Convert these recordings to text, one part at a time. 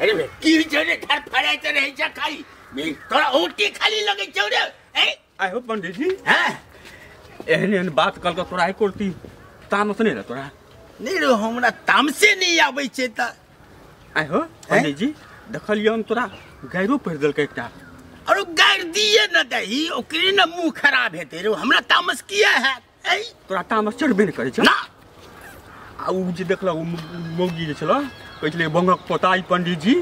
अरे बे की जने घर फड़ाय त रही छ खाली बे तोरा ओटी खाली लगे छ रे ए आइ हो पंडित जी हां एहन बात कल के तोरा करती तामस नहीं रे तोरा नहीं रे हमरा तामसे नहीं आबै छै त आइ हो पंडित जी देखलियन तोरा गैरो पड़ देल के एकटा अरे गाड़ दिए न दही ओकरे न मुंह खराब हेते रे हमरा तामस किया है ए तोरा तामस चढ़बे नहीं करे छ ना आ उ जे देखला मौगी जे छलो कहले बंगक पोताई पंडित जी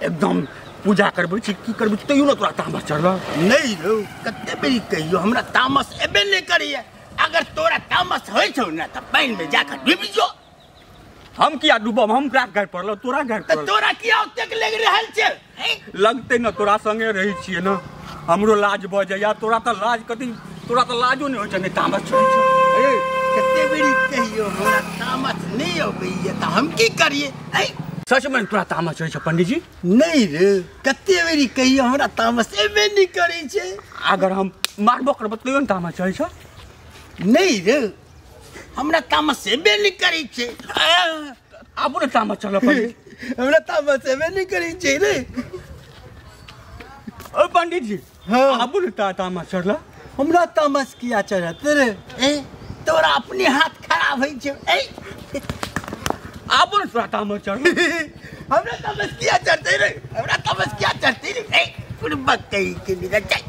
एकदम पूजा करबै छी की करबै तैयो न तोरा तामस चढ़ल नहीं रो कते बेरी कहियो हमरा तामस एबे नहीं करिए अगर तोरा तामस होय छौ न त पानी में जाकर डूब जो हम किया डूबब हम गाड़ गाड़ पड़ल तोरा गाड़ त पड़ल तोरा किया ओतेक लग रहल छै लगते न तोरा संगे रही छिए न हमरो लाज भ जाया तोरा त लाज कथी तोरा त लाजो नहीं होय छ नहीं तामस चढ़ै छ अरे कते बेरी कहियो हमरा तामस नहीं अबैया त हम की करिए सच में तोरा तामस चढ़ै छ पंडित जी नहीं रे कते बेरी कहियो हमरा तामस एबे नहीं करै छै अगर हम मारबो करब तैयो न तामस चढ़ै छ नहीं रे हमरा तामस एबे नहीं करै छै आबो न तामस चढ़ल पंडित हमरा तामस एबे नहीं करै छै रे ओ पंडित जी हाँ आबो न तामस चढ़ल हमरा तामस किया चढ़त रे तोरा अपने हाथ खराब है छै आबो न तोरा तामस चढ़ल हमरा तामस किया चढ़ते रे हमरा तामस किया चढ़ते रे कुड़बक कहीं के निकल जाए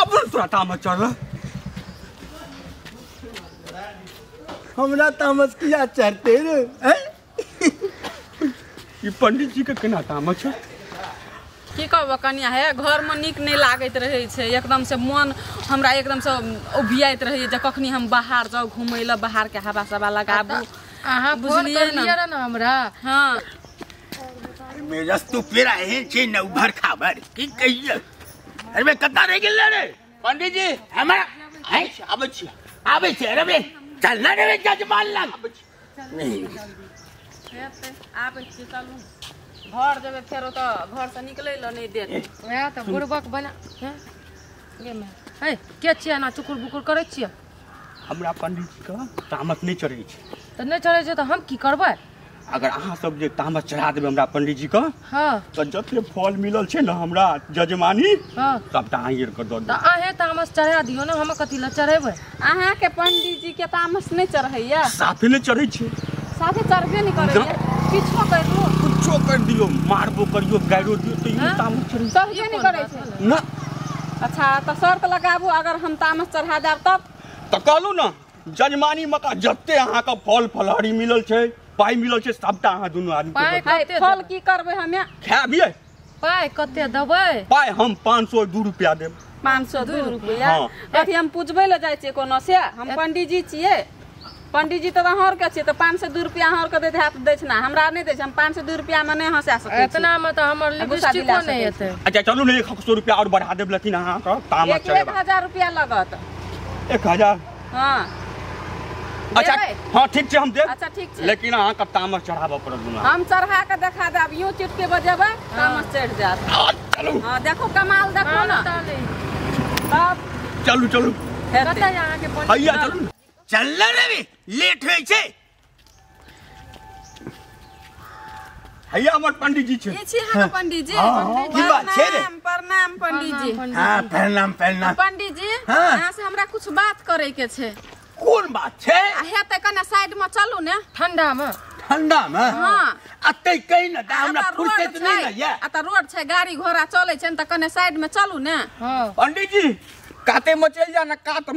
आबो न तोरा तामस चढ़ल हमरा तामस किया चढ़ते रे ई पंडित जी के केना तामस छ की कहब कनिया है घर में निक नहीं लागत रहे छै एकदम से मन हमरा एकदम से उबियात रहे जे कखनी हम बाहर जाऊ घुमै ल बाहर के हवा सवा लगाबू आहा बुझलिए न हमरा हां मेरा तो पेरा है छै न उभर खाबर की कहिए अरे बे कता रह गेल रे पंडित जी हमरा आबै छै रे बे चल ना रे जजमान लग नहीं आबै छी चलू घर जेबे फेरो तो घर से निकलै ल नहीं देत वह तो बुड़बक बना गे मैं हे के छिया ना चुकुर बुकुर करे छिया हमरा पंडित जी का तामस नहीं चढ़ै छै तो नहीं चढ़े छै तो हम की करबै अगर अहाँ सब जे तामस चढ़ा देबै हमरा पंडित जी का हां तो जते फल मिलल छै न हमरा जजमानी हां सबटा अहाँ येर कर दो तो आहे तामस चढ़ा दियो ना हम कथि ल चढ़ेबै अहाँ के पंडित जी के तामस नहीं चढ़ैया साफे नहीं चढ़ै छै साथे चढ़बे नहीं करैया किछो कर लो कुछो कर दियो मारबो करियो गाइरो दियो तो ये तामस चढ़ै चढ़बे नहीं करे छै ना अच्छा तो शर्त लगाबू अगर हम तामस चढ़ा देब तब तो कहलू ना जजमानी मका जते अहाँ का फल फलहरी मिलल छै पाई मिलल छै सबटा अहाँ दुनू आदमी पाई कते फल की करबै हमे खाबिए पाई कते देबै पाई हम 502 रुपया देब 502 रुपया हाँ। अथी हम पूछबै ल जाइ छियै कोनो से हम पंडित जी छियै पंडित जी तो अहाँ के छियै तो 502 रुपया अहाँ के दे हाथ दै छै ना हमरा नहीं दै छै हम 502 रुपया में नहीं हंसा सकै छी इतना में तो हमर लिपस्टिको नहीं हेतै अच्छा चलू ने 100 रुपया और बढ़ा देब लेकिन अहाँ का तामस चढ़ेबा 1000 रुपया लगत 1000 हां अच्छा हां ठीक छै हम देब अच्छा ठीक छै लेकिन अहाँ का तामस चढ़ाबा पड़त दुनू हम चढ़ा के देखा देब यूं चिटके बजेबै तामस चढ़ जात चलू हां देखो कमाल देखो ना तब चलू चलू कते यहाँ के पंडित हैया चलू चल रे लेट होय छै हैया हमर पंडित जी छै ई छी हम पंडित जी की बात छै रे प्रणाम पंडित जी हां प्रणाम प्रणाम पंडित जी हाँ। यहाँ से हमरा कुछ बात करे के छै कोन बात छै हेतै कने साइड में चलू ने ठंडा में ठंडा में हां अतै कहीं न हमरा फुर्सत नहीं न ये आ त रोड छै गाड़ी घोड़ा चलै छै त कने साइड में चलू ने हां पंडित जी काते में चल जा ना कात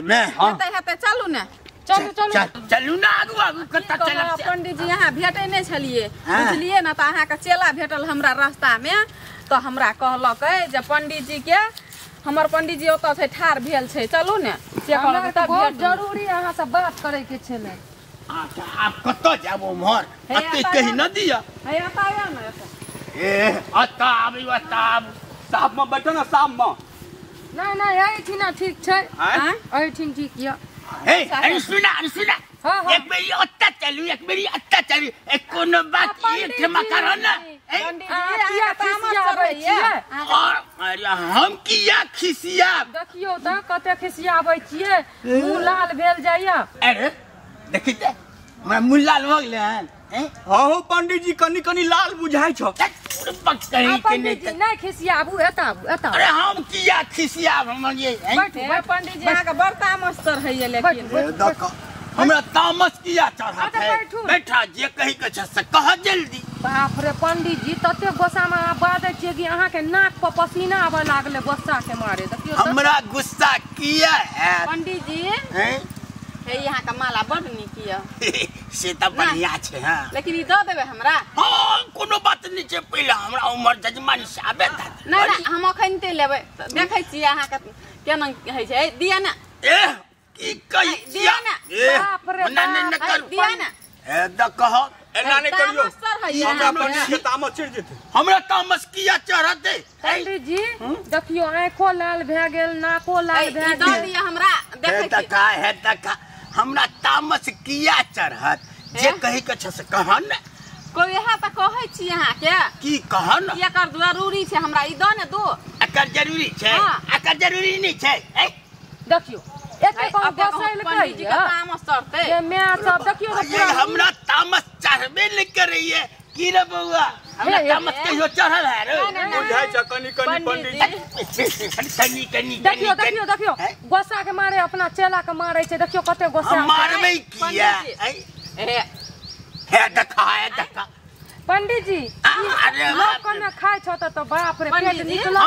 में हेतै हेतै चलू ने चलू चलू चलू ना आगू आगू कत्ता चलब से पंडित जी यहाँ भेटै नहीं छलिए हाँ। बुझलिए ना त अहाँ के चेला भेटल हमरा रास्ता में तो हमरा कहलक जे पंडित जी के हमर पंडित जी ओतऽ से ठार भेल छै चलू ने से कहलक तब बहुत जरूरी अहाँ से बात करे के छले अच्छा आप कत्ता जाबो मोर अतै कहीं न दिया है आता या ना एतऽ ए अत्ता आबी साहब में बैठो ना साहब में नहीं नहीं एठी ना ठीक छै हैं एठी ठीक या ए अरे सुना हाँ, हाँ। एक बेरी अत्ता चलू एक बेरी अत्ता चलू एक कोनो बात एक ठमा करो ना पंडित जी यहाँ तामस चढ़ैया और अरे हम किया खिसिया देखियो त कते खिसियाबै छियै मुंह लाल भेल जाइया अरे देखिते मैं मुल्लाल हो गेले हाँ हो पंडित जी कनी कनी लाल बुझाई छ पंडित जी नहीं खिसियाबू एता अरे हम किया खिसियाब हम ये पंडित जी अहाँ के बड़का मस्तर है ये लेकिन हमरा तामस किया चढ़त है बैठा जे कहि के छ से कह जल्दी बाप रे पंडित जी तते गोसा में बाजै छियै कि अहाँ के नाक पर पसीना आवे लागले गोसा के मारे देखियो हमरा गुस्सा किया है पंडित जी हैं हे यहाँ का माला बड़ नीक ये से त बढ़िया छे हां लेकिन ई द देबे हमरा हां कोनो बात नहीं छे पहले हमरा उमर जजमान साबे था नहीं हम अखन ते लेबै देखै छी अहाँ के केना है छै दिया ना ए की कहि दिया ना बाप रे न कर दिया ना ए द कह एना नहीं करियो मस्तर है हमरा पंडित के तामस चढ़ जेते हमरा तामस किया चढ़ते पंडित जी देखियो आंखो लाल भए गेल नाको लाल भए द गेल दिया हमरा देखै है तका हमरा तामस किया चढ़त जे कहि के छ से कहन कोई यहाँ तक कहै छी अहाँ के की कहन एकर जरूरी छै हमरा ई द ने दो एकर जरूरी छै एकर जरूरी नहीं छै देखियो एते को गोसाइल पंडित जी कहिए का तामस चढ़ते ये मैं सब देखियो ये हमरा तामस चढ़बे नहीं करे ये की रे बउआ हमरा तामस कहियो चढ़ल है रे बुझाई छ कनी कनी पंडित कनी कनी देखियो देखियो देखियो गोसा के मारे अपना चेला के मारे छै देखियो कते गोसा मारबे किया है देखा पंडित जी अरे लोग कने खाय छ त बाप रे पेट निकल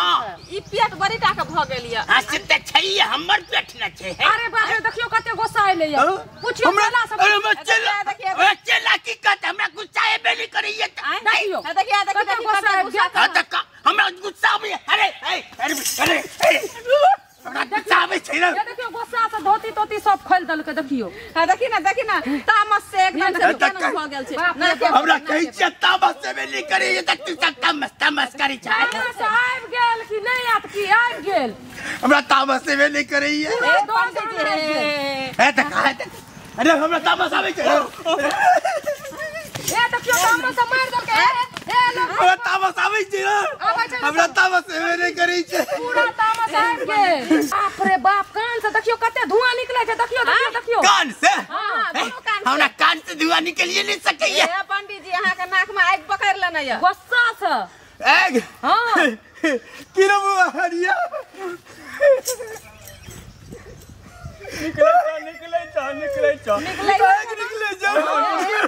ई पेट बड़ी टा के भ गेल ये हंस त छै हमर पेट न छै अरे बाप रे देखियो कते गोसा आइले ये पूछियो चेला सब अरे चेला की कहत हमरा गुस्सा है नहीं करिए देखियो देखिए कते गोसा देखा हमरा गुस्सा में अरे अरे गुस्सा में छै ना देखियो गोसा से धोती तोती सब खोल दलके देखियो हां देखि ना तामस से एकदम से केना भ गेल छै हमरा कहि छै तामस से नहीं करिए त तू तामस करी छै आबि गेल कि नहीं आत की आबि गेल हमरा तामस से नहीं करिए पंडित जी है देखा अरे हमरा तामस आवे छै ए देखियो तामस मार दलके ए लोग हमरा तामस आवे छै हमरा तामस से नहीं करी छै पूरा तामस आबि गेल बाप रे बाप कान से देखियो कते धुआं निकले छै देखियो देखियो देखियो कान से हां दोनों कान से हमरा कान से धुआं निकलिए नहीं सकैया ए पंडित जी अहाँ के नाक में आगि पकड़ लेना ये गुस्सा से एग हां की रे बुआ हरिया निकले जा निकले जा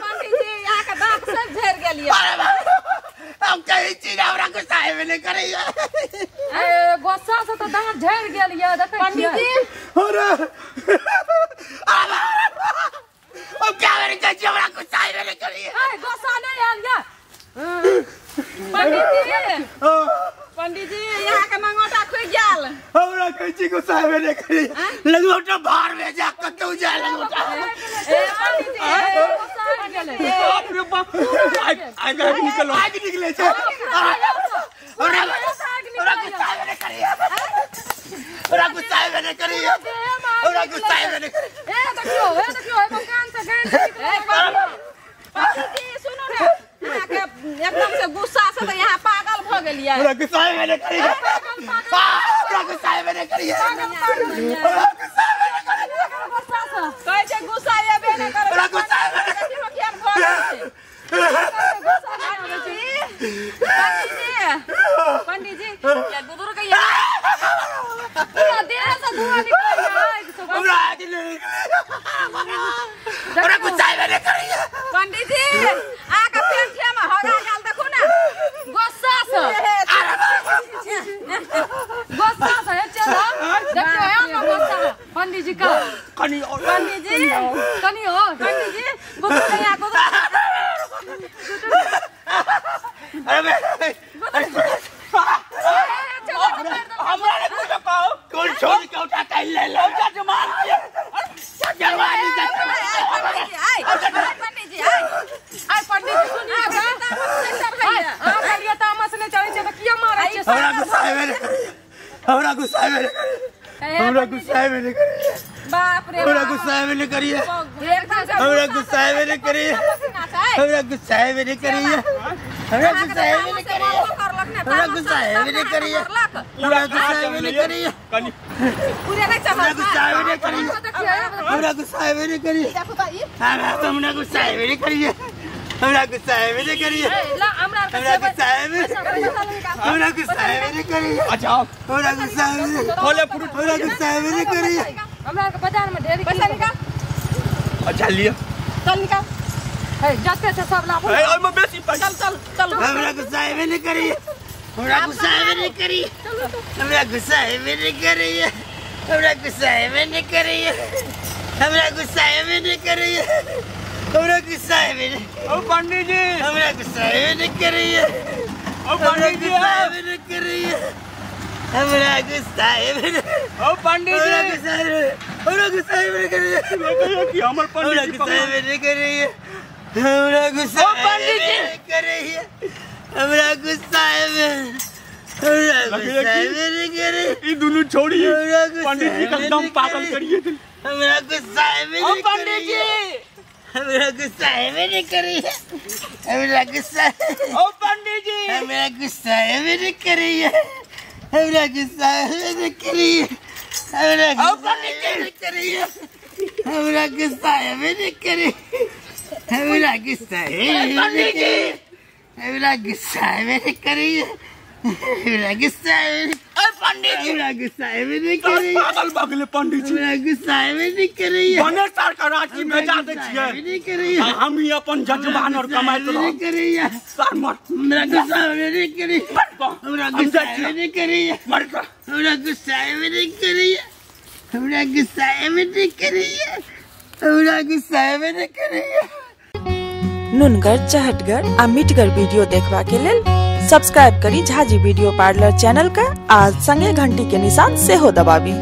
पंडित जी यहाँ के दांत सब झड़ गेल ये हम कहि छी हमरा गुस्सा है नहीं करिए ए गुस्सा से तो दांत झड़ गेल ये देखै पंडित जी अरे अब क्या मेरे कहि हमरा गुस्सा है नहीं करिए ए गुस्सा नहीं आल या पंडित जी यहाँ के मंगोटा खुल गेल हमरा कहि छी गुस्सा है नहीं करिए लंगोटा बाहर में जा कतौ जा लंगोटा ए पंडित जी गुस्सा आ गेल बाप रे बाप आग निकलो आग निकले छै हमरा गुस्सा है नहीं करिए हमरा गुस्सा है नहीं करिए हमरा गुस्सा है नहीं करिए ए देखियो ए कान से गैस पंडित जी सुनो ना यहाँ के एकदम से गुस्सा से तो यहाँ पागल भ गेल ये हमरा गुस्सा है नहीं करिए हमरा गुस्सा है नहीं करिए गुस्सा से कहै छै गुस्सा एबे नहीं करे हमरा गुस्सा है देखियो केहन भ गेल छै पंडित जी ये बुजुर्ग ये पूरा देह से धुआं निकल गया हमरा आग नहीं हमरा गुस्सा है नहीं करिए पंडित जी आके पेट में होगा गाल देखो ना गुस्सा से गुस्सा से चलो देखियो है ना गुस्सा पंडित जी का कनी और पंडित जी कनी हो पंडित जी बुजुर्ग यहाँ को अरे हमरा ने कुछ कहो कौन छोड़ के उठा के ले लो जजमान जजमान पंडित जी आई पंडित जी सुनिए आ करियो तामस ने चढ़ै छै त किया मारै छै हमरा गुस्सा है नहीं करिए हमरा गुस्सा है नहीं करिए हमरा गुस्सा है नहीं करिए बाप रे हमरा गुस्सा है नहीं करिए हमरा गुस्सा है नहीं करिए हमरा गुस्सा है नहीं करिए हमरा गुस्सा है नहीं करिए हमरा गुस्सा है नहीं करिए हमरा गुस्सा है नहीं करिए कनी पूरे नहीं चल हमरा गुस्सा है नहीं करिए हमरा गुस्सा है नहीं करिए हमरा गुस्सा है नहीं करिए हमरा गुस्सा है मेरे करिए ला हमरा हमरा गुस्सा है मेरे हमरा गुस्सा है मेरे करिए अच्छा हमरा गुस्सा है मेरे खोले फ्रूट हमरा गुस्सा है मेरे करिए हमरा के बाजार में ढेर पैसा निकाल अच्छा लिया चल निकाल है जते से सब लाभ ए ओय में बेसी पैसा चल चल चल हमरा गुस्सा है मेरे करिए हमरा गुस्सा है मेरे करिए हमरा गुस्सा है मेरे करिए हमरा गुस्सा है मेरे करिए हमरा गुस्सा है मेरे करिए हमरा गुस्सा है मेरे ओ पंडित जी हमरा गुस्सा है मेरे करिए ओ पंडित जी मेरे करिए हमरा गुस्सा है मेरे ओ पंडित हमरा जी गुस्सा है हमरा गुस्सा है मेरे करिए कहियो कि हमर हमरा पंडित जी गुस्सा है मेरे करिए हमरा गुस्सा ओ है पंडित जी! मेरे करिए हमरा गुस्सा है मेरे हमरा गुस्सा है मेरे करिए ई दुनु छोड़िए हमरा गुस्सा पंडित जी का है दम मेरे पागल करिए। करिए हमरा गुस्सा है ओ मेरे पंडित जी हमरा गुस्सा है मेरे करिए हमरा गुस्सा है ओ पंडित जी हमरा गुस्सा है मेरे करिए हमरा गुस्सा है मेरे करिए हमरा गुस्सा है मेरे करिए हमरा गुस्सा है मेरे करिए हमरा गुस्सा है मेरे करिए हमरा गुस्सा है मेरे करिए हमरा गुस्सा है ओ पंडित जी हमरा गुस्सा है मेरे करिए पागल भगले पंडित जी हमरा गुस्सा है मेरे करिए गणेश सर का राशि भेजा दे छियै मेरे करिए हम ही अपन जजमान और कमाइत मेरे रह करिए सर मत हमरा गुस्सा है मेरे करिए हमरा गुस्सा है मेरे करिए मत हमरा गुस्सा है मेरे करिए हमरा गुस्सा है मेरे करिए हमरा गुस्सा है मेरे करिए नुनगर चहटगर आ मीठगर वीडियो देखबा के लेल सब्सक्राइब करी झाजी वीडियो पार्लर चैनल का आ संगे घंटी के निशान से हो दबाबी।